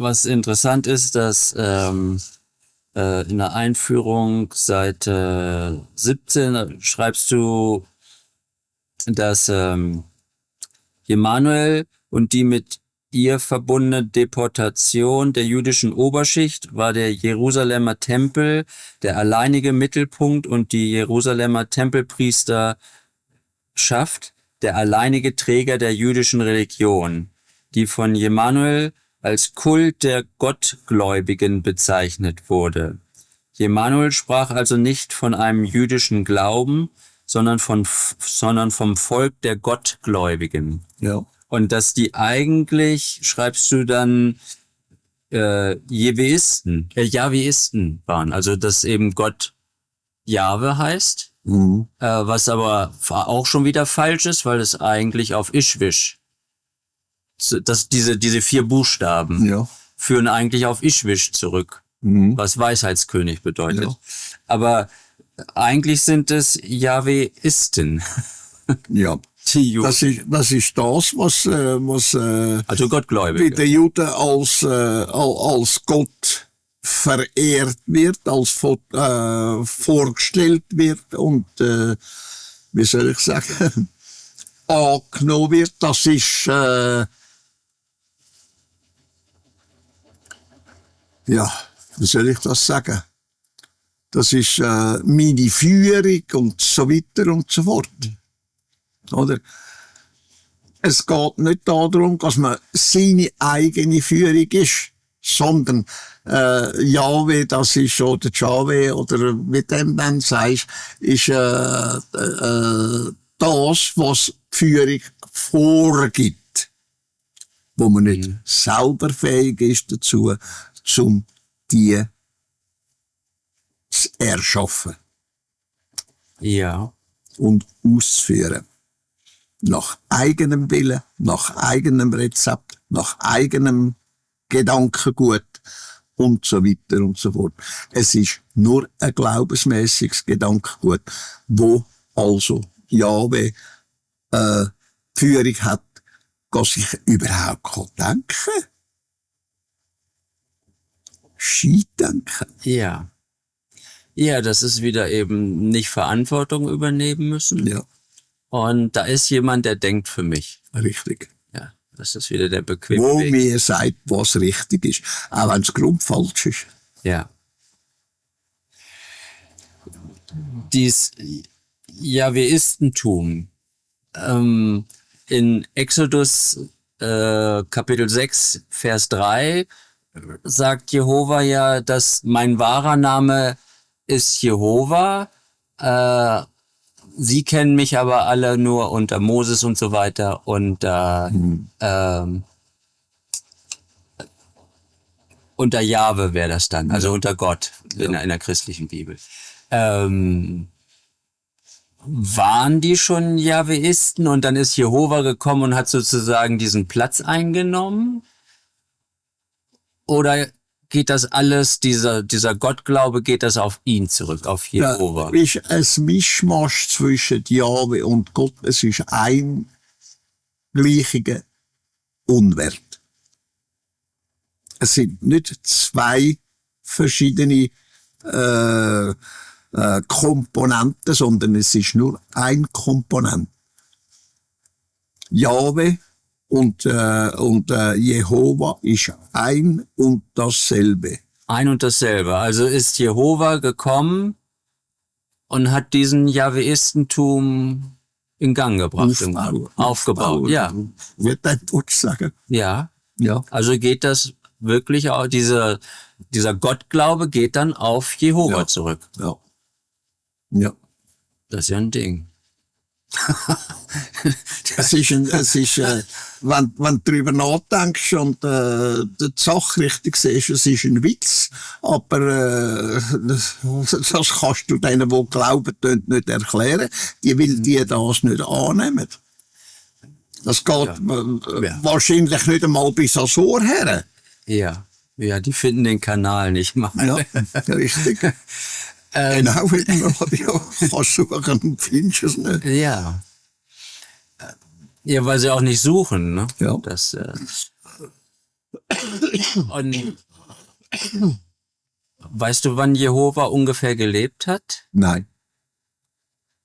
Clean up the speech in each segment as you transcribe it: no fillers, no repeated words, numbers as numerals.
was interessant ist, dass in der Einführung Seite 17 schreibst du, dass Emanuel und die mit ihr verbundene Deportation der jüdischen Oberschicht war der Jerusalemer Tempel der alleinige Mittelpunkt und die Jerusalemer Tempelpriesterschaft der alleinige Träger der jüdischen Religion, die von Emanuel als Kult der Gottgläubigen bezeichnet wurde. Emanuel sprach also nicht von einem jüdischen Glauben, sondern vom Volk der Gottgläubigen. Ja. Und dass die eigentlich, schreibst du dann, Jahweisten waren. Also dass eben Gott Jahwe heißt, was aber auch schon wieder falsch ist, weil es eigentlich auf Ishwish, diese 4 Buchstaben führen eigentlich auf Ishwish zurück, was Weisheitskönig bedeutet. Ja. Aber eigentlich sind es Jahweisten. Ja. Das ist das, was also Gottgläubige. Bei den Juden als Gott verehrt wird, als vorgestellt wird und wie soll ich sagen, angenommen wird. Das ist wie soll ich das sagen? Das ist meine Führung und so weiter und so fort. Oder? Es geht nicht darum, dass man seine eigene Führung ist, sondern Jahwe, das ist, oder Jahwe, oder wie dem dann sagst, ist das, was die Führung vorgibt, wo man nicht selber fähig ist dazu, um die zu erschaffen. Ja. Und auszuführen. Nach eigenem Willen, nach eigenem Rezept, nach eigenem Gedankengut und so weiter und so fort. Es ist nur ein glaubensmäßiges Gedankengut, wo also Jahwe Führung hat, dass ich überhaupt denken kann. Scheitdenken. Ja. Ja, das ist wieder eben nicht Verantwortung übernehmen müssen. Ja. Und da ist jemand, der denkt für mich. Richtig. Ja, das ist wieder der bequeme Wo Weg. mir sagt, was richtig ist, auch wenn es grundfalsch ist. Ja. Dies Jahweistentum in Exodus Kapitel 6, Vers 3 sagt Jehova ja, dass mein wahrer Name ist Jehova. Sie kennen mich aber alle nur unter Moses und so weiter und unter Jahwe wäre das dann, also unter Gott in der christlichen Bibel. Waren die schon Jahweisten und dann ist Jehova gekommen und hat sozusagen diesen Platz eingenommen? Oder geht das alles, dieser Gottglaube, geht das auf ihn zurück, auf Jehova? Ja, ist ein Mischmasch zwischen Jahwe und Gott. Es ist ein gleicher Unwert. Es sind nicht 2 verschiedene Komponenten, sondern es ist nur ein Komponent. Jahwe und Jehova ist ein und dasselbe. Ein und dasselbe. Also ist Jehova gekommen und hat diesen Jahweistentum in Gang gebracht. Aufgebaut. Ja. Wird das sagen? Ja. Ja. Also geht das wirklich auch, dieser Gottglaube geht dann auf Jehova zurück. Ja. Ja. Das ist ja ein Ding. Es ist, wenn du darüber nachdenkst und die Sache richtig siehst, es ist ein Witz, aber das kannst du denen, die glauben, nicht erklären. Die will die das nicht annehmen. Das geht wahrscheinlich nicht einmal bis ans Ohr her. Ja, die finden den Kanal nicht mal. Ja, richtig. Genau, wenn du Radio kannst suchen und findest es nicht. Ja. Ja, weil sie auch nicht suchen, ne? Ja. Das, Und weißt du, wann Jehova ungefähr gelebt hat? Nein.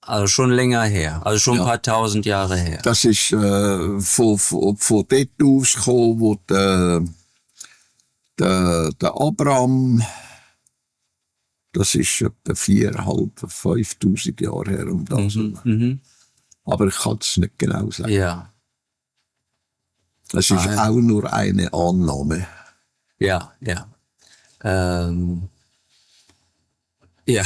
Also schon länger her, also schon ein Ja. paar tausend Jahre her. Das ist von dort ausgekommen, wo der Abraham, das ist etwa 4'500, 5'000 Jahre her um das. Aber ich kann es nicht genau sagen. Ja, Das ist ja. auch nur eine Annahme. ja. Ja,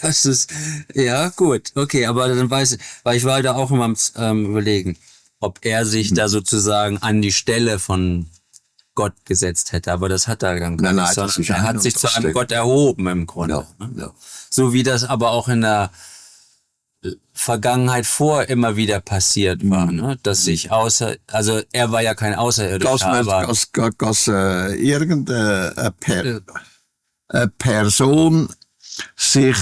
das ist, ja, gut, okay, aber dann weiß ich, weil ich war da auch immer am Überlegen, ob er sich da sozusagen an die Stelle von Gott gesetzt hätte, aber das hat er dann gar Nein, nicht, nein, das sondern ist er hat eine sich zu einem Unterstellung. Gott erhoben im Grunde. Ja, Ne? ja. So wie das aber auch in der Vergangenheit vor immer wieder passiert war, ne? Dass sich also er war ja kein Außerirdischer, aber Dass irgendeine eine Person sich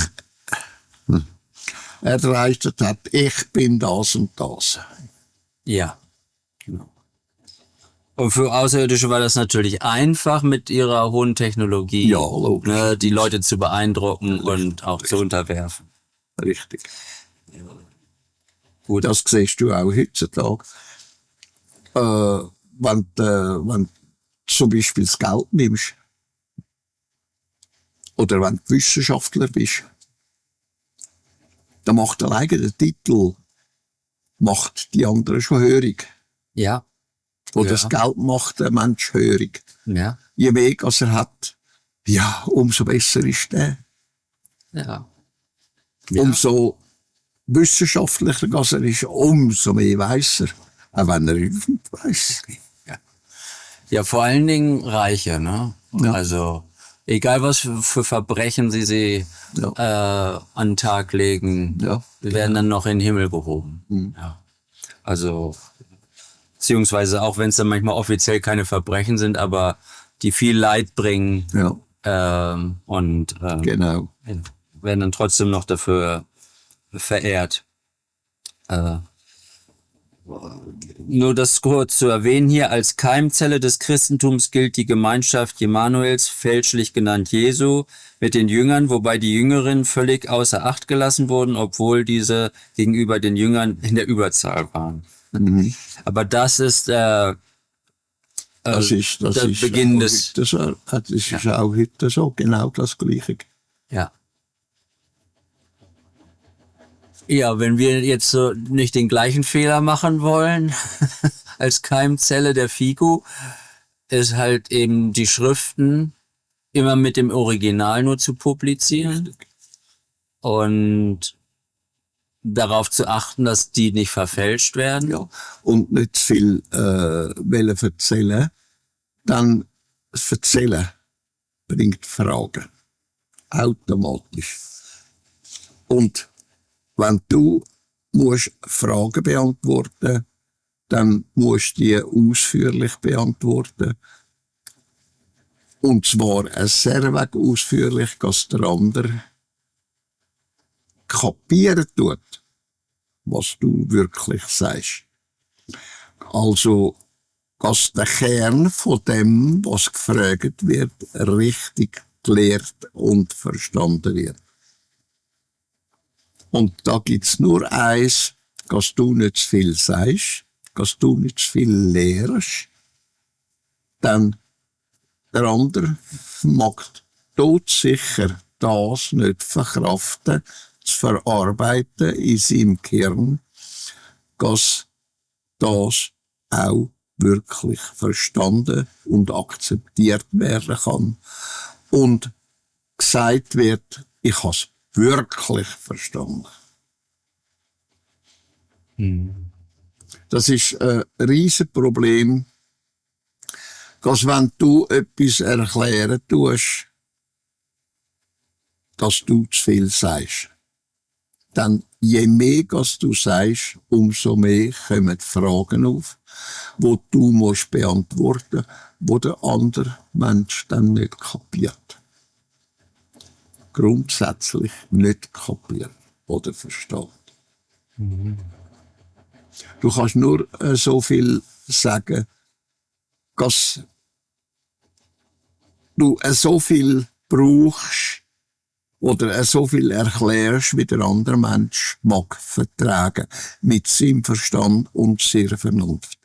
erdreistet hat, ich bin das und das. ja, genau. Und für Außerirdische war das natürlich einfach mit ihrer hohen Technologie, Ja, logisch. ne, die Leute zu beeindrucken und auch zu unterwerfen. Richtig. Gut. Das siehst du auch heutzutage. Wenn du zum Beispiel das Geld nimmst, oder wenn du Wissenschaftler bist, dann macht alleine der Titel macht die anderen schon hörig. Ja, Oder Ja. das Geld macht den Mensch hörig. ja, Je mehr als er hat, ja, umso besser ist der. ja. Umso wissenschaftlicher als er ist, umso mehr weiss er. Auch wenn er nicht weiss. Ja, vor allen Dingen Reiche, ne? Ja. Also egal was für Verbrechen sie an den Tag legen, Ja. werden dann noch in den Himmel gehoben. Ja. Also beziehungsweise auch wenn es dann manchmal offiziell keine Verbrechen sind, aber die viel Leid bringen Ja, und genau. werden dann trotzdem noch dafür verehrt. Nur das kurz zu erwähnen hier, als Keimzelle des Christentums gilt die Gemeinschaft Jemanuels, fälschlich genannt Jesu, mit den Jüngern, wobei die Jüngeren völlig außer Acht gelassen wurden, obwohl diese gegenüber den Jüngern in der Überzahl waren. Aber das ist Das ist der Beginn des... das ist auch heute so, genau das Gleiche. Ja. Ja, wenn wir jetzt so nicht den gleichen Fehler machen wollen als Keimzelle der FIGU, ist halt eben die Schriften immer mit dem Original nur zu publizieren und darauf zu achten, dass die nicht verfälscht werden. Ja. Und nicht zu viel wollen erzählen, dann das Erzählen bringt Fragen. Automatisch. Und wenn du musst Fragen beantworten, dann musst du die ausführlich beantworten. Und zwar sehr weg ausführlich, dass der andere kapieren tut, was du wirklich sagst. Also, dass der Kern von dem, was gefragt wird, richtig gelehrt und verstanden wird. Und da gibt's nur eins, dass du nicht zu viel sagst, dass du nicht zu viel lehrst, dann der andere mag todsicher das nicht verkraften, zu verarbeiten in seinem Gehirn, dass das auch wirklich verstanden und akzeptiert werden kann und gesagt wird, ich habe es wirklich verstanden. Das ist ein riesen Problem, dass wenn du etwas erklären tust, dass du zu viel sagst. Dann je mehr dass du sagst, umso mehr kommen Fragen auf, wo du musst beantworten, wo der andere Mensch dann nicht kapiert. Grundsätzlich nicht kapiert oder versteht. Du kannst nur so viel sagen, dass du so viel brauchst oder so viel erklärst, wie der andere Mensch mag vertragen, mit seinem Verstand und seiner Vernunft.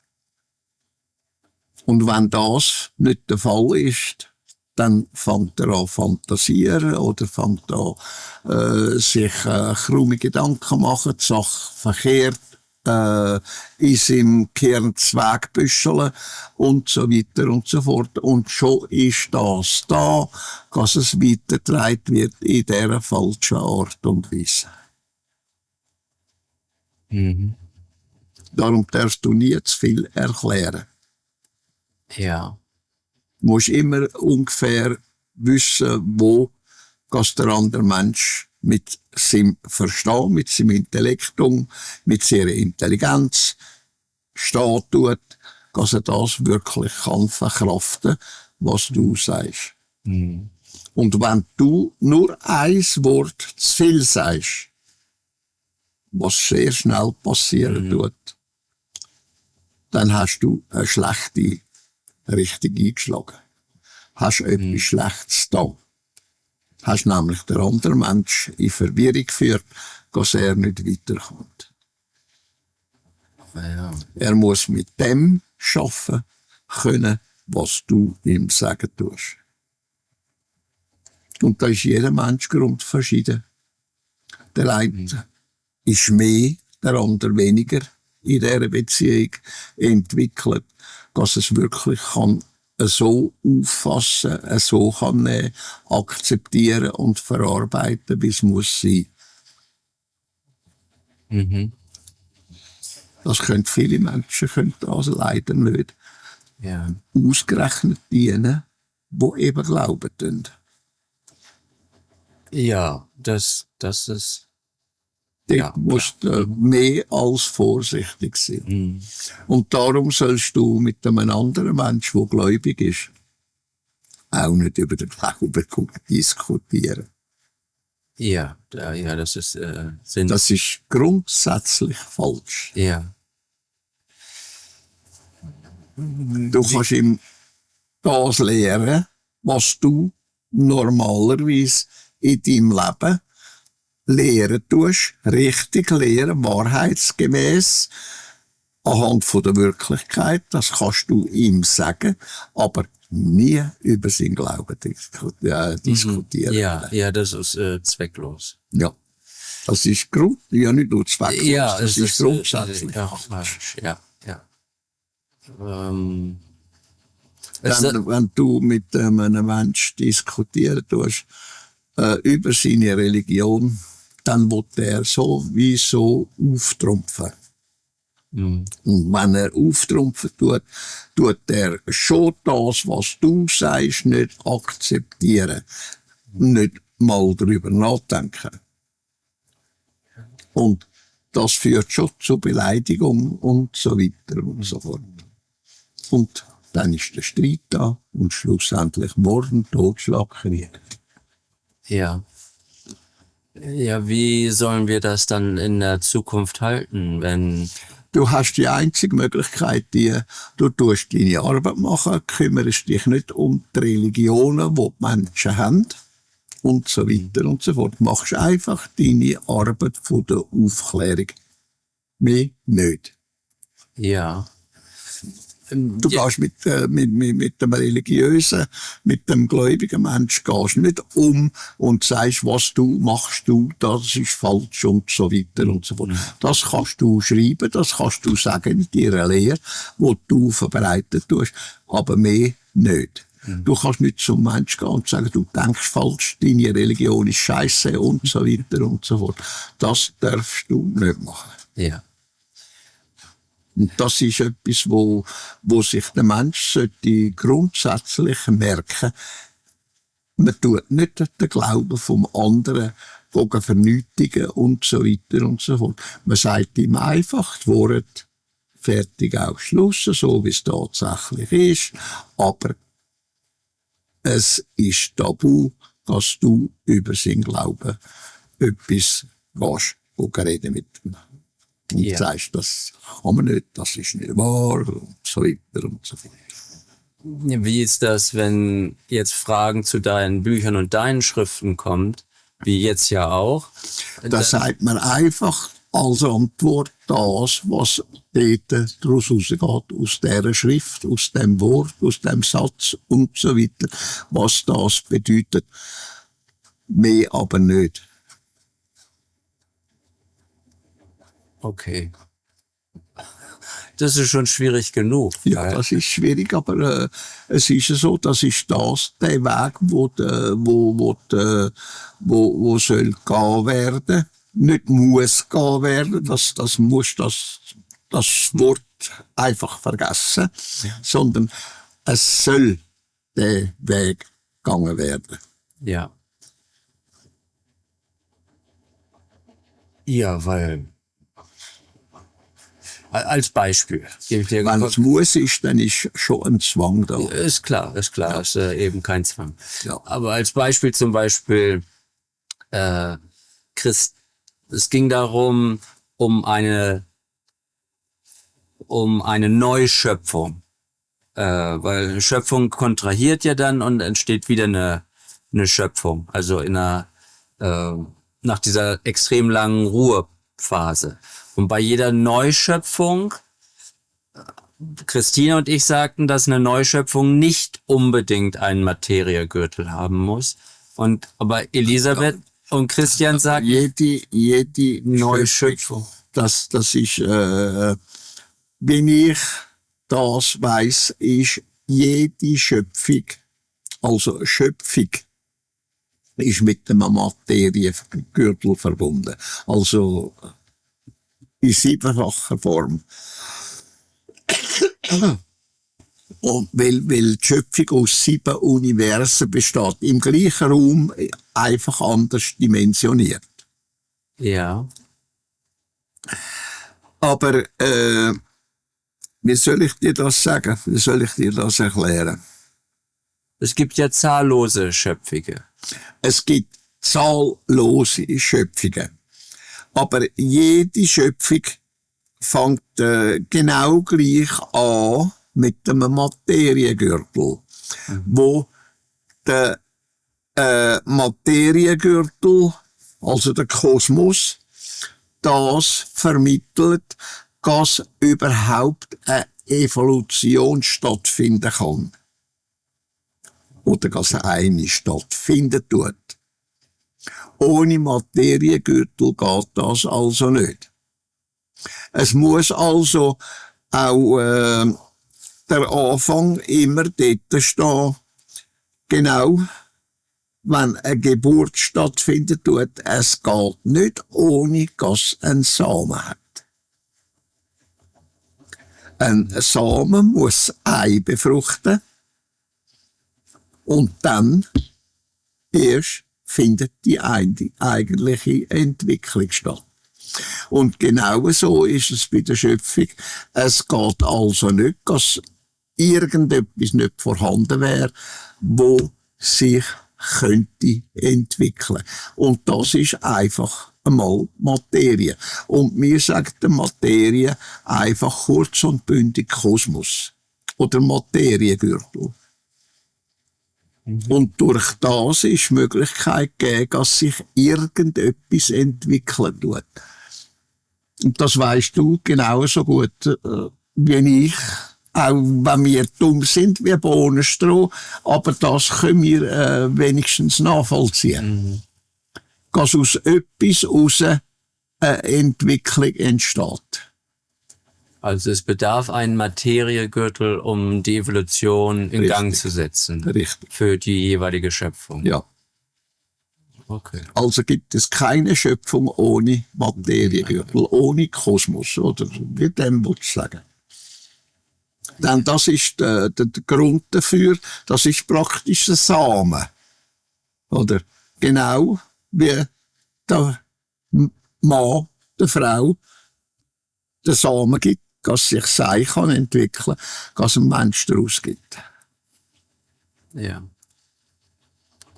Und wenn das nicht der Fall ist, dann fängt er an fantasieren oder fängt an, sich krumme Gedanken machen, die Sache verkehrt in seinem Kern zwegbüscheln und so weiter und so fort. Und schon ist das da, dass es weitergetragen wird in dieser falschen Art und Weise. Mhm. Darum darfst du nie zu viel erklären. Ja. Du musst immer ungefähr wissen, wo der andere Mensch mit seinem Verstand, mit seinem Intellektum, mit seiner Intelligenz stehen tut, dass er das wirklich kann verkraften, was du sagst. Mhm. Und wenn du nur ein Wort zu viel sagst, was sehr schnell passieren tut, dann hast du eine schlechte Richtung eingeschlagen. Hast etwas Schlechtes da. Hast nämlich der andere Mensch in Verwirrung geführt, dass er nicht weiterkommt. Ja. Er muss mit dem arbeiten können, was du ihm sagen tust. Und da ist jeder Mensch grundverschieden. Der eine ist mehr, der andere weniger in dieser Beziehung entwickelt, dass es wirklich kann so auffassen, so kann akzeptieren und verarbeiten, wie es muss sein. Mhm. Das können viele Menschen können das leider nicht. Ja. Ausgerechnet dienen, die eben glauben tun. Ja, das ist. Dort Ja, musst du mehr als vorsichtig sein. Mhm. Und darum sollst du mit einem anderen Menschen, der gläubig ist, auch nicht über den Glauben diskutieren. Ja, das ist Sinn. Das ist grundsätzlich falsch. Ja. Du kannst ihm das lehren, was du normalerweise in deinem Leben lehren tust, richtig lehren, wahrheitsgemäß, anhand von der Wirklichkeit, das kannst du ihm sagen, aber nie über seinen Glauben diskutieren. Ja, das ist zwecklos. Ja. Das ist ja nicht nur zwecklos, Ja, das ist grundsätzlich. Ja. Wenn du mit einem Menschen diskutieren tust, über seine Religion, dann wird er sowieso auftrumpfen. Und wenn er auftrumpfen tut er schon das, was du sagst, nicht akzeptieren. Nicht mal darüber nachdenken. Und das führt schon zu Beleidigung und so weiter und so fort. Und dann ist der Streit da und schlussendlich Mord und Totschlag, Krieg. Ja. Ja, wie sollen wir das dann in der Zukunft halten, wenn... Du hast die einzige Möglichkeit, du tust deine Arbeit machen, kümmerst dich nicht um die Religionen, die Menschen haben und so weiter und so fort. Machst einfach deine Arbeit von der Aufklärung. Mehr nicht. Ja. Du gehst mit dem religiösen, mit dem gläubigen Mensch gehst nicht um und sagst, was du machst, das ist falsch und so weiter und so fort. Das kannst du schreiben, das kannst du sagen in deiner Lehre, die du verbreitet tust, aber mehr nicht. Du kannst nicht zum Menschen gehen und sagen, du denkst falsch, deine Religion ist scheiße und so weiter und so fort. Das darfst du nicht machen. Ja. Und das ist etwas, wo sich der Mensch sollte grundsätzlich merken. Man tut nicht den Glauben vom anderen vernötigen und so weiter und so fort. Man sagt ihm einfach die Worte, fertig, auch Schluss, so wie es tatsächlich ist. Aber es ist tabu, dass du über seinen Glauben etwas reden mit ihm. Und sagst, das kann man nicht, das ist nicht wahr, und so weiter und so fort. Wie ist das, wenn jetzt Fragen zu deinen Büchern und deinen Schriften kommt, wie jetzt ja auch? Da sagt man einfach als Antwort das, was dort daraus rausgeht, aus dieser Schrift, aus dem Wort, aus dem Satz und so weiter, was das bedeutet. Mehr aber nicht. Okay. Das ist schon schwierig genug. Ja, das ist schwierig, aber es ist so, das ist das, der Weg, wo soll gehen werden. Nicht muss gehen werden, das Wort einfach vergessen, sondern es soll der Weg gegangen werden. Ja. Ja, weil als Beispiel. Wenn es muss ist, dann ist schon ein Zwang da. Ist klar, ist eben kein Zwang. Ja. Aber als Beispiel zum Beispiel, es ging darum, um eine Neuschöpfung. Weil eine Schöpfung kontrahiert ja dann und entsteht wieder eine Schöpfung. Also nach dieser extrem langen Ruhephase. Und bei jeder Neuschöpfung, Christine und ich sagten, dass eine Neuschöpfung nicht unbedingt einen Materiegürtel haben muss. Aber Elisabeth und Christian sagen, jede Neuschöpfung, das ist, wenn ich das weiss, ist jede Schöpfung, also Schöpfung, ist mit dem Materiegürtel verbunden. Also in siebenfacher Form. Und weil die Schöpfung aus 7 Universen besteht, im gleichen Raum einfach anders dimensioniert. ja, Aber wie soll ich dir das sagen? Wie soll ich dir das erklären? es gibt ja zahllose Schöpfige. Es gibt zahllose Schöpfungen. Aber jede Schöpfung fängt genau gleich an mit dem Materiegürtel, wo der Materiegürtel, also der Kosmos, das vermittelt, dass überhaupt eine Evolution stattfinden kann. Oder dass eine stattfinden tut. Ohne Materiegürtel geht das also nicht. Es muss also auch der Anfang immer dort stehen, genau wenn eine Geburt stattfinden tut. Es geht nicht, ohne dass ein Samen hat. Ein Samen muss Ei befruchten und dann erst findet die eigentliche Entwicklung statt. Und genau so ist es bei der Schöpfung. Es geht also nicht, dass irgendetwas nicht vorhanden wäre, wo sich könnte entwickeln. Und das ist einfach einmal Materie. Und mir sagt die Materie einfach kurz und bündig Kosmos. Oder Materiegürtel. Und durch das ist die Möglichkeit gegeben, dass sich irgendetwas entwickeln tut. Und das weisst du genauso gut wie ich. Auch wenn wir dumm sind wie Bohnenstroh, aber das können wir wenigstens nachvollziehen. Dass aus etwas raus eine Entwicklung entsteht. Also es bedarf einen Materiegürtel, um die Evolution in Gang zu setzen. Richtig. Für die jeweilige Schöpfung. Ja. Okay. Also gibt es keine Schöpfung ohne Materiegürtel, ohne Kosmos, oder wie dem willst du sagen. Denn das ist der Grund dafür, das ist praktisch ein Samen. Oder genau wie der Mann, der Frau, den Samen gibt, dass sich Sei kann entwickeln, dass ein Mensch daraus gibt. Ja.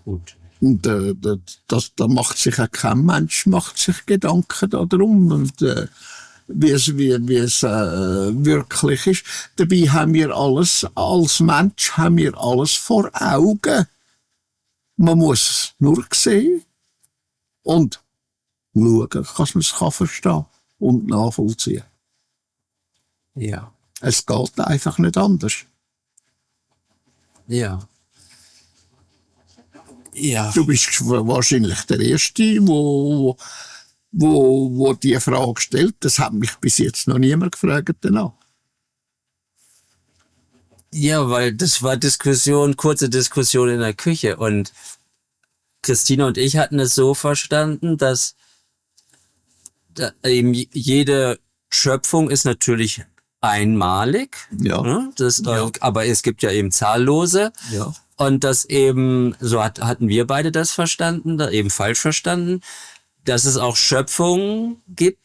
Gut. Und da macht sich auch kein Mensch macht sich Gedanken darum. Und wie es wirklich ist. Dabei haben wir alles, als Mensch haben wir alles vor Augen. Man muss es nur sehen und schauen, dass man es verstehen kann und nachvollziehen. Ja. Es geht einfach nicht anders. Ja. Ja. Du bist wahrscheinlich der Erste, wo die Frage stellt. Das hat mich bis jetzt noch niemand gefragt danach. Ja, weil das war kurze Diskussion in der Küche und Christina und ich hatten es so verstanden, dass eben jede Schöpfung ist natürlich einmalig, Ja. Ne? Ja. Aber es gibt ja eben zahllose. Ja. Und das eben, so hatten wir beide das verstanden, da eben falsch verstanden, dass es auch Schöpfungen gibt,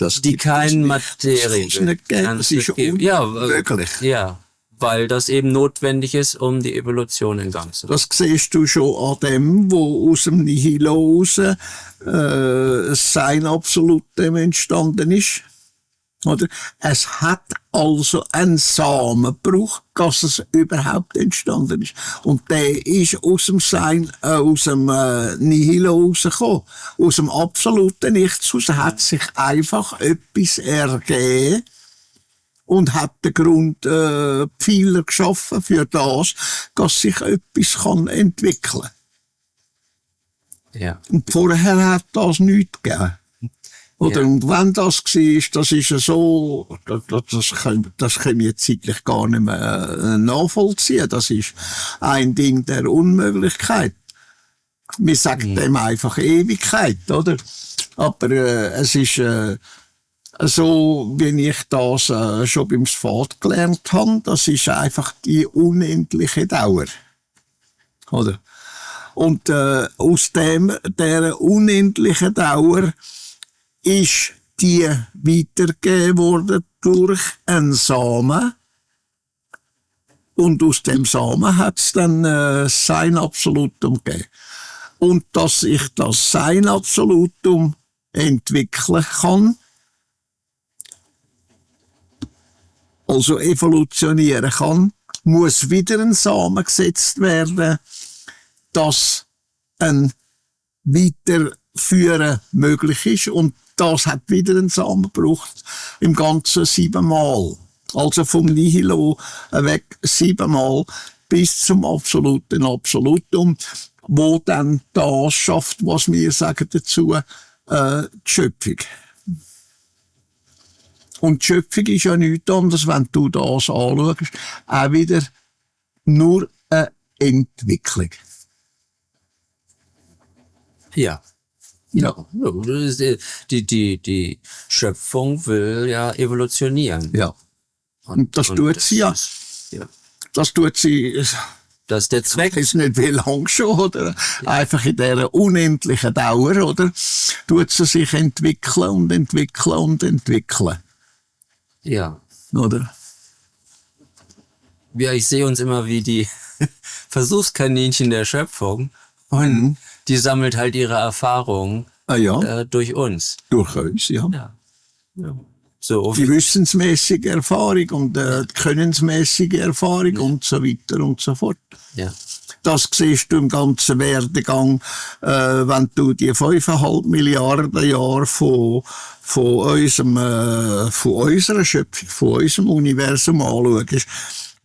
die kein Materie Das nicht geben. Das ist unmöglich. Ja, weil das eben notwendig ist, um die Evolution in Gang zu bringen. Das siehst du schon an dem, wo aus dem Nihilo raus Sein Absolutem entstanden ist. Oder? Es hat also einen Samen gebraucht, dass es überhaupt entstanden ist. Und der ist aus dem Sein, aus dem Nihilo rausgekommen. Aus dem absoluten Nichts raus hat sich einfach etwas ergeben und hat den Grundpfeiler geschaffen für das, dass sich etwas entwickeln kann. Ja. Und vorher hat das nichts gegeben. Oder, Ja. und wenn das war, das ist ja so, das können wir zeitlich gar nicht mehr nachvollziehen. Das ist ein Ding der Unmöglichkeit. Wir sagen dem einfach Ewigkeit, oder? Aber es ist so, wie ich das schon beim Sfat gelernt habe, das ist einfach die unendliche Dauer. Oder? Und aus dieser unendlichen Dauer ist die weitergegeben worden durch einen Samen. Und aus dem Samen hat es dann Sein Absolutum gegeben. Und dass ich das Sein Absolutum entwickeln kann, also evolutionieren kann, muss wieder ein Samen gesetzt werden, dass ein Weiterführen möglich ist. Und das hat wieder einen Samen gebraucht, im Ganzen 7-mal. Also vom Nihilo weg 7-mal bis zum absoluten Absolutum, wo dann das schafft, was wir sagen dazu, die Schöpfung. Und die Schöpfung ist ja nichts anderes, wenn du das anschaust, auch wieder nur eine Entwicklung. Ja. Ja. Die Schöpfung will ja evolutionieren. Ja. Und das tut sie ja. Ja. Das tut sie, Das ist der Zweck. ist nicht wie lang schon, oder? Einfach in dieser unendlichen Dauer, oder? Tut sie sich entwickeln und entwickeln und entwickeln. Ja. Oder? Ja, ich sehe uns immer wie die Versuchskaninchen der Schöpfung und die sammelt halt ihre Erfahrungen Ja. durch uns. Durch uns, ja. Ja. Ja. So. Die wissensmäßige Erfahrung und die könnensmäßige Erfahrung und so weiter und so fort. Ja. Das siehst du im ganzen Werdegang, wenn du die 5,5 Milliarden Jahre von unserer Schöpfung, von unserem Universum anschaust,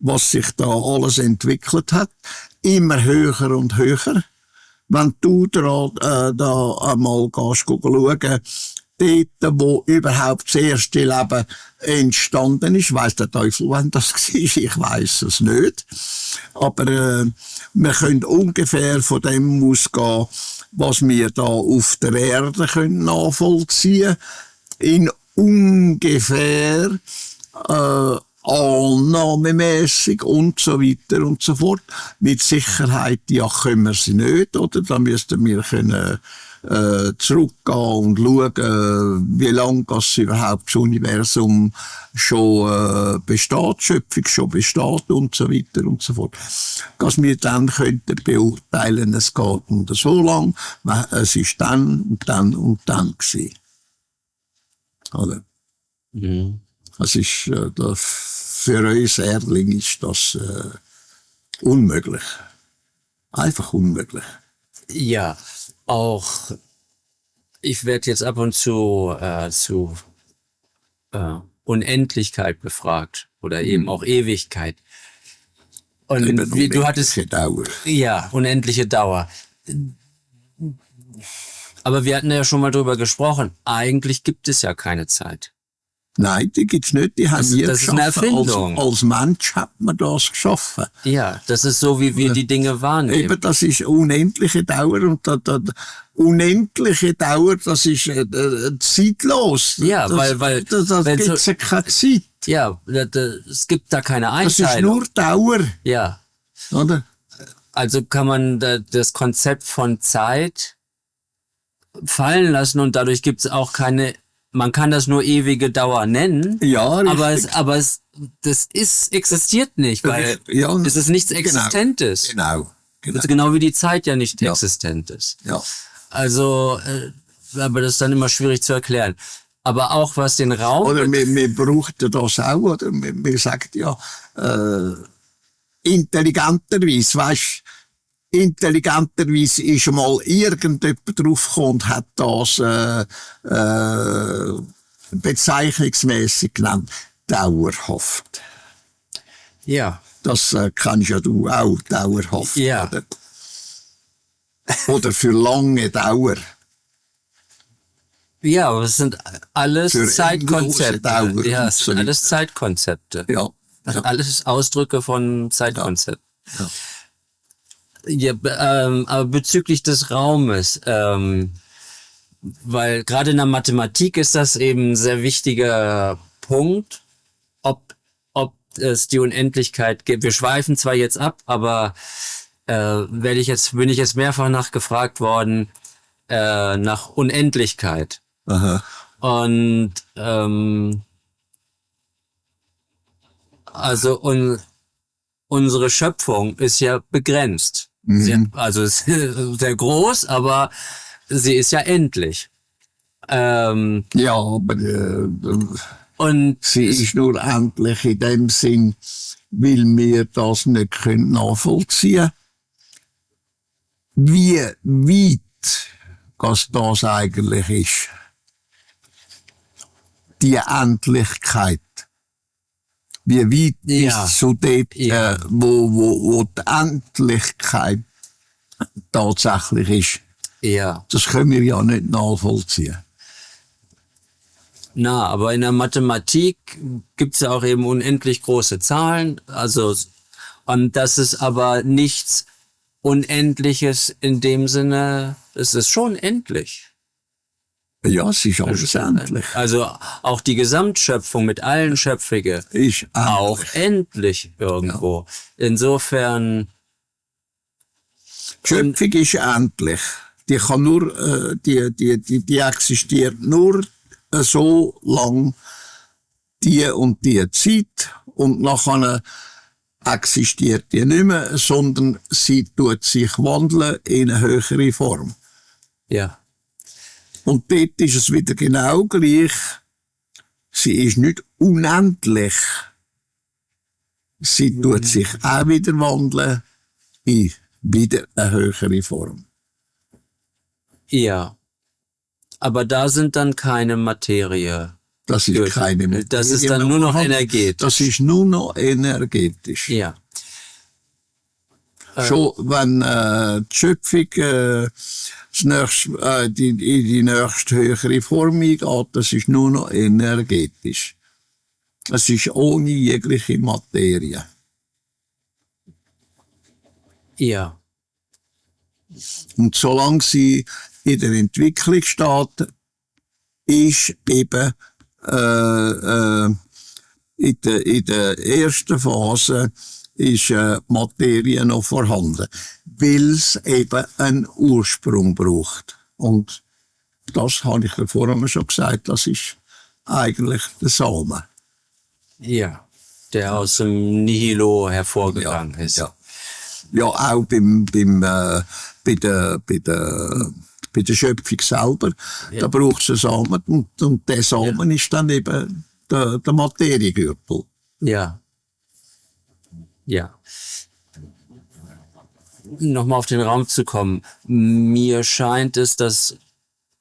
was sich da alles entwickelt hat, immer höher und höher. Wenn du da einmal schauen, dort, wo überhaupt das erste Leben entstanden ist, weiss der Teufel, wann das war, ich weiss es nicht. Aber wir können ungefähr von dem ausgehen, was wir da auf der Erde können nachvollziehen können. In ungefähr annahmemässig und so weiter und so fort. Mit Sicherheit, ja, können wir sie nicht, oder? Da müssten wir können zurückgehen und schauen, wie lange das überhaupt das Universum schon besteht, die Schöpfung schon besteht und so weiter und so fort. Dass wir dann könnten beurteilen, es geht und so lang, es ist dann und dann und dann gewesen. Oder? Mhm. Das ist, für uns Erdlinge ist das unmöglich. Einfach unmöglich. Ja, auch ich werde jetzt ab und zu zu Unendlichkeit befragt oder eben auch Ewigkeit. Und Eben wie du hattest, unendliche Dauer. ja, unendliche Dauer. Aber wir hatten ja schon mal drüber gesprochen. Eigentlich gibt es ja keine Zeit. Nein, die gibt's nicht. Die haben wir das ist eine geschaffen. Erfindung. Als Mensch hat man das geschaffen. Ja, das ist so, wie wir die Dinge wahrnehmen. Eben, das ist unendliche Dauer und unendliche Dauer, das ist zeitlos. Ja, das, weil das wenn gibt's so- ja keine Zeit. Ja, es gibt da keine Das ist Einteilung. nur Dauer, Ja, oder? also kann man das Konzept von Zeit fallen lassen und dadurch gibt es auch keine, man kann das nur ewige Dauer nennen, Ja, aber das existiert nicht, weil ja, es ist nichts Existentes. Genau. Also genau wie die Zeit ja nicht Ja. existent ist. Ja. Also, aber das ist dann immer schwierig zu erklären. Aber auch was den Raum... Oder wir brauchen das auch, oder? Wir sagen ja, intelligenterweise, weisst, intelligenterweise ist mal irgendjemand draufgekommen und hat das bezeichnungsmäßig genannt. Dauerhaft. Ja, Das kannst ja du auch, dauerhaft. Ja. Oder für lange Dauer. ja, aber es sind alles Für Zeitkonzepte. endlose Dauer Ja, und es so sind weiter. alles Zeitkonzepte. Ja. Das sind alles Ausdrücke von Zeitkonzepten. Ja. Ja, aber bezüglich des Raumes, weil gerade in der Mathematik ist das eben ein sehr wichtiger Punkt, ob es die Unendlichkeit gibt. Wir schweifen zwar jetzt ab, aber bin ich jetzt mehrfach nachgefragt worden nach Unendlichkeit. Aha. Und also unsere Schöpfung ist ja begrenzt. Also es ist sehr groß, aber sie ist ja endlich. Ja, aber Und sie ist nur endlich in dem Sinn, weil wir das nicht können nachvollziehen können, wie weit das eigentlich ist. Die Endlichkeit. Wie weit Ja. ist so dort, Ja. wo die Endlichkeit tatsächlich ist. ja, Das können wir ja nicht nachvollziehen. aber in der Mathematik gibt's ja auch eben unendlich große Zahlen. Also und das ist aber nichts Unendliches in dem Sinne. Es ist schon endlich. Ja, es ist alles endlich. Also auch die Gesamtschöpfung mit allen Schöpfigen Ist endlich. auch endlich irgendwo. Insofern Die Schöpfung ist endlich. Die kann nur, die existiert nur so lang, die und die Zeit, und nachher existiert die nicht mehr, sondern sie tut sich wandeln in eine höhere Form. ja, Und dort ist es wieder genau gleich. Sie ist nicht unendlich. Sie tut sich auch wieder wandeln in wieder eine höhere Form. ja. Aber da sind dann keine Materie. Das ist keine Materie. Das ist dann nur noch energetisch. Das ist nur noch energetisch. Ja. Schon wenn die Schöpfung in die nächste höhere Form eingeht, das ist nur noch energetisch. Es ist ohne jegliche Materie. Ja. Und solange sie in der Entwicklung steht, ist eben in der ersten Phase ist Materie noch vorhanden, weil es eben einen Ursprung braucht. Und das habe ich ja vorhin schon gesagt, das ist eigentlich der Samen. Ja. Der aus dem Nihilo hervorgegangen ist. Ja. Ja, auch bei der Schöpfung selber. Ja. Da braucht es einen Samen, und der Samen ist dann eben der Materiegürtel. Ja. Ja. Nochmal auf den Raum zu kommen. Mir scheint es, dass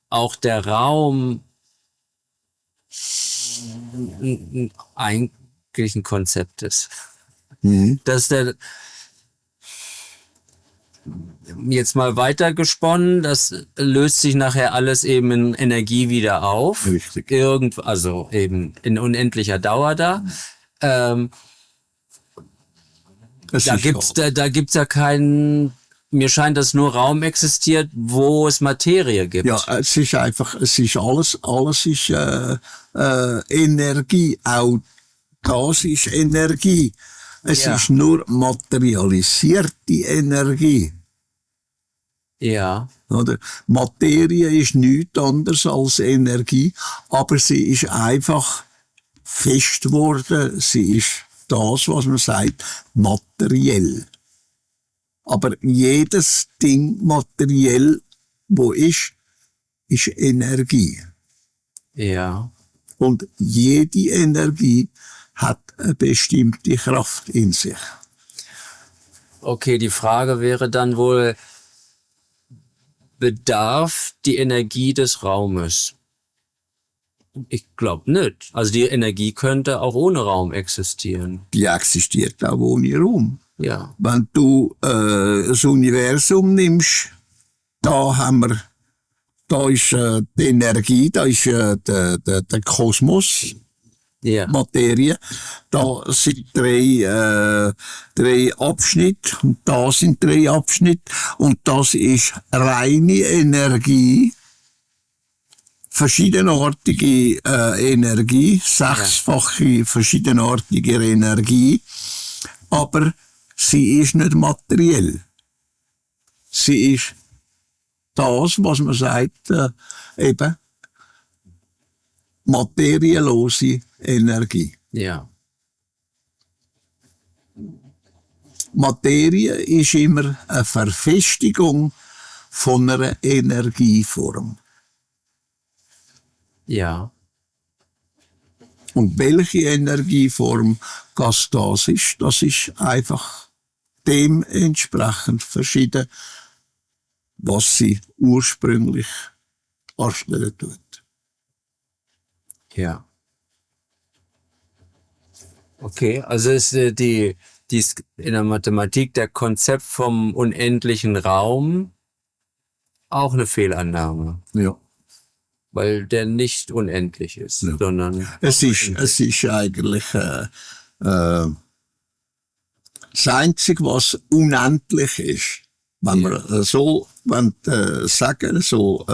auch der Raum eigentlich ein Konzept ist. Dass der jetzt mal weitergesponnen, das löst sich nachher alles eben in Energie wieder auf. Richtig. Also eben in unendlicher Dauer da. Es Da ist gibt's ja keinen, mir scheint, dass nur Raum existiert, wo es Materie gibt. ja, es ist einfach, es ist alles ist Energie. Auch das ist Energie. Es Ja. ist nur materialisierte Energie. Ja, Oder? Materie ist nichts anderes als Energie, aber sie ist einfach fest geworden. Sie ist das, was man sagt, materiell. Aber jedes Ding materiell, wo ist Energie. ja. Und jede Energie hat eine bestimmte Kraft in sich. Okay, die Frage wäre dann wohl, bedarf die Energie des Raumes? Ich glaube nicht. Also die Energie könnte auch ohne Raum existieren. Die existiert auch ohne Raum. Ja, Wenn du das Universum nimmst, da ist die Energie, da ist der Kosmos, ja, Materie. Da sind drei Abschnitte und da sind 3 Abschnitte und das ist reine Energie, verschiedenartige Energie, 6-fache verschiedenartige Energie, aber sie ist nicht materiell. Sie ist das, was man sagt, eben materiellose Energie. ja, Materie ist immer eine Verfestigung von einer Energieform. ja, Und welche Energieform das ist einfach dementsprechend verschieden, was sie ursprünglich anstellen tut. ja. Okay, also ist ist in der Mathematik der Konzept vom unendlichen Raum auch eine Fehlannahme, Ja. weil der nicht unendlich ist, Ja. sondern Es ist eigentlich das Einzige, was unendlich ist. Wenn wir so sagen, so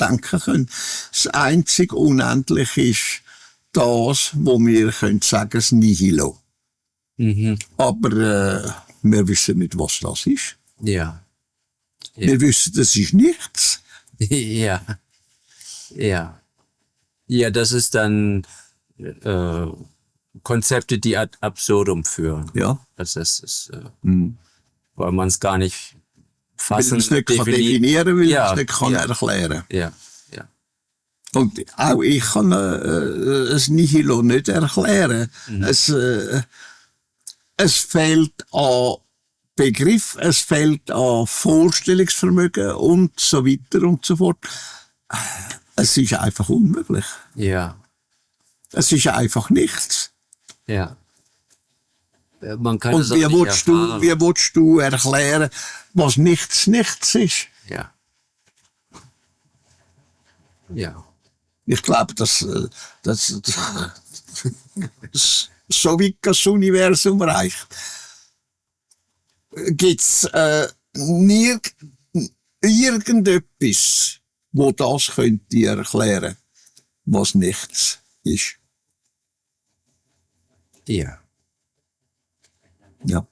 denken können. Das einzige Unendliche ist das, wo wir können sagen, das Nihilo. Aber wir wissen nicht, was das ist. ja, Wir wissen, das ist nichts. ja, ja, ja, das ist dann Konzepte, die ad absurdum führen. Ja. Das ist, weil man es gar nicht Weil fassen, man es nicht definieren will, man es nicht kann erklären. Ja, ja, Und auch ich kann es Nihilo nicht erklären. Es fehlt an Begriff, es fehlt an Vorstellungsvermögen und so weiter und so fort. Es ist einfach unmöglich. ja, Es ist einfach nichts. ja. Man kann Und es auch nicht erfahren. wie willst du erklären, was nichts ist? Ja. Ja. Ich glaube, so wie das Universum reicht, gibt's irgendetwas, wo das könnte erklären, was nichts ist. Ja. Ja.